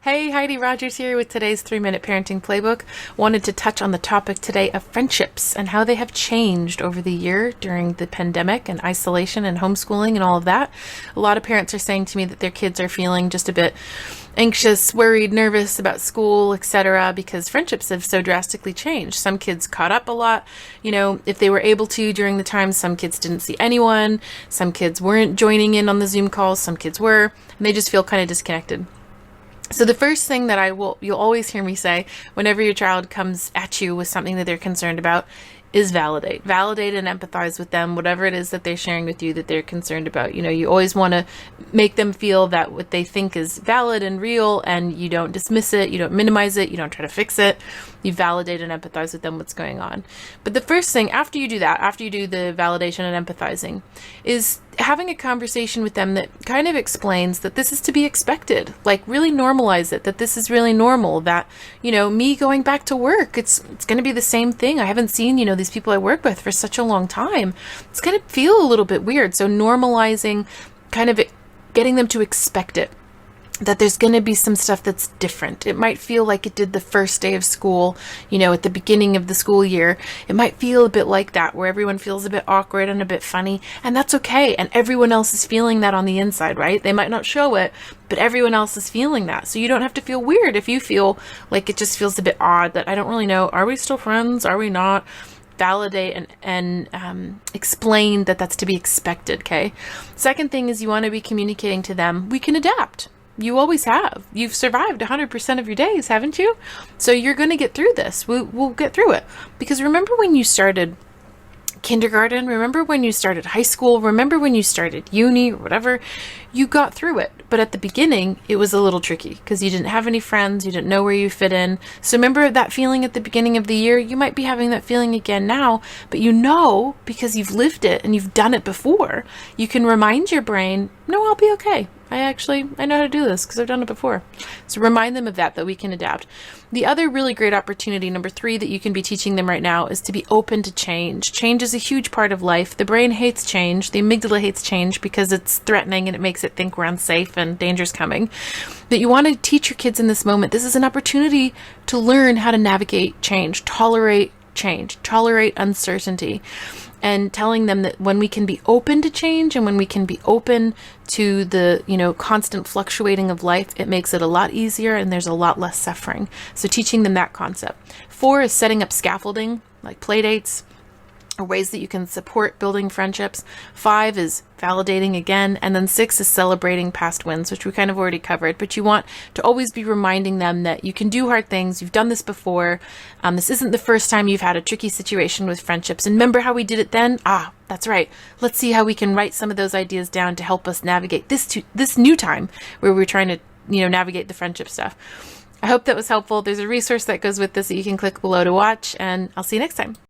Hey, Heidi Rogers here with today's 3-Minute Parenting Playbook. Wanted to touch on the topic today of friendships and how they have changed over the year during the pandemic and isolation and homeschooling and all of that. A lot of parents are saying to me that their kids are feeling just a bit anxious, worried, nervous about school, etc., because friendships have so drastically changed. Some kids caught up a lot, if they were able to during the time. Some kids didn't see anyone. Some kids weren't joining in on the Zoom calls. Some kids were, and they just feel kind of disconnected. So the first thing that you'll always hear me say whenever your child comes at you with something that they're concerned about is validate. Validate and empathize with them, whatever it is that they're sharing with you that they're concerned about. You always want to make them feel that what they think is valid and real, and you don't dismiss it, you don't minimize it, you don't try to fix it. You validate and empathize with them what's going on. But the first thing after you do that, after you do the validation and empathizing, is having a conversation with them that kind of explains that this is to be expected. Like, really normalize it, that this is really normal, that, me going back to work, it's going to be the same thing. I haven't seen, these people I work with for such a long time. It's going to feel a little bit weird. So normalizing, kind of getting them to expect it, that there's going to be some stuff that's different. It might feel like it did the first day of school, at the beginning of the school year. It might feel a bit like that, where everyone feels a bit awkward and a bit funny, and that's okay. And everyone else is feeling that on the inside, right? They might not show it, but everyone else is feeling that. So you don't have to feel weird if you feel like it just feels a bit odd, that I don't really know, are we still friends? Are we not? Validate and explain that that's to be expected, okay? Second thing is you want to be communicating to them, we can adapt. You always have. You've survived 100% of your days, haven't you? So you're going to get through this. We'll get through it. Because remember when you started kindergarten? Remember when you started high school? Remember when you started uni or whatever? You got through it. But at the beginning, it was a little tricky because you didn't have any friends. You didn't know where you fit in. So remember that feeling at the beginning of the year? You might be having that feeling again now, but because you've lived it and you've done it before, you can remind your brain, no, I'll be okay. I know how to do this because I've done it before. So remind them of that we can adapt. The other really great opportunity, number 3, that you can be teaching them right now is to be open to change. Change is a huge part of life. The brain hates change. The amygdala hates change because it's threatening and it makes it think we're unsafe and danger's coming. But you want to teach your kids in this moment. This is an opportunity to learn how to navigate change, tolerate uncertainty. And telling them that when we can be open to change and when we can be open to the, constant fluctuating of life, it makes it a lot easier and there's a lot less suffering. So teaching them that concept. 4 is setting up scaffolding, like play dates, or ways that you can support building friendships. 5 is validating again. And then 6 is celebrating past wins, which we kind of already covered. But you want to always be reminding them that you can do hard things. You've done this before. This isn't the first time you've had a tricky situation with friendships. And remember how we did it then? That's right. Let's see how we can write some of those ideas down to help us navigate this new time where we're trying to, navigate the friendship stuff. I hope that was helpful. There's a resource that goes with this that you can click below to watch, and I'll see you next time.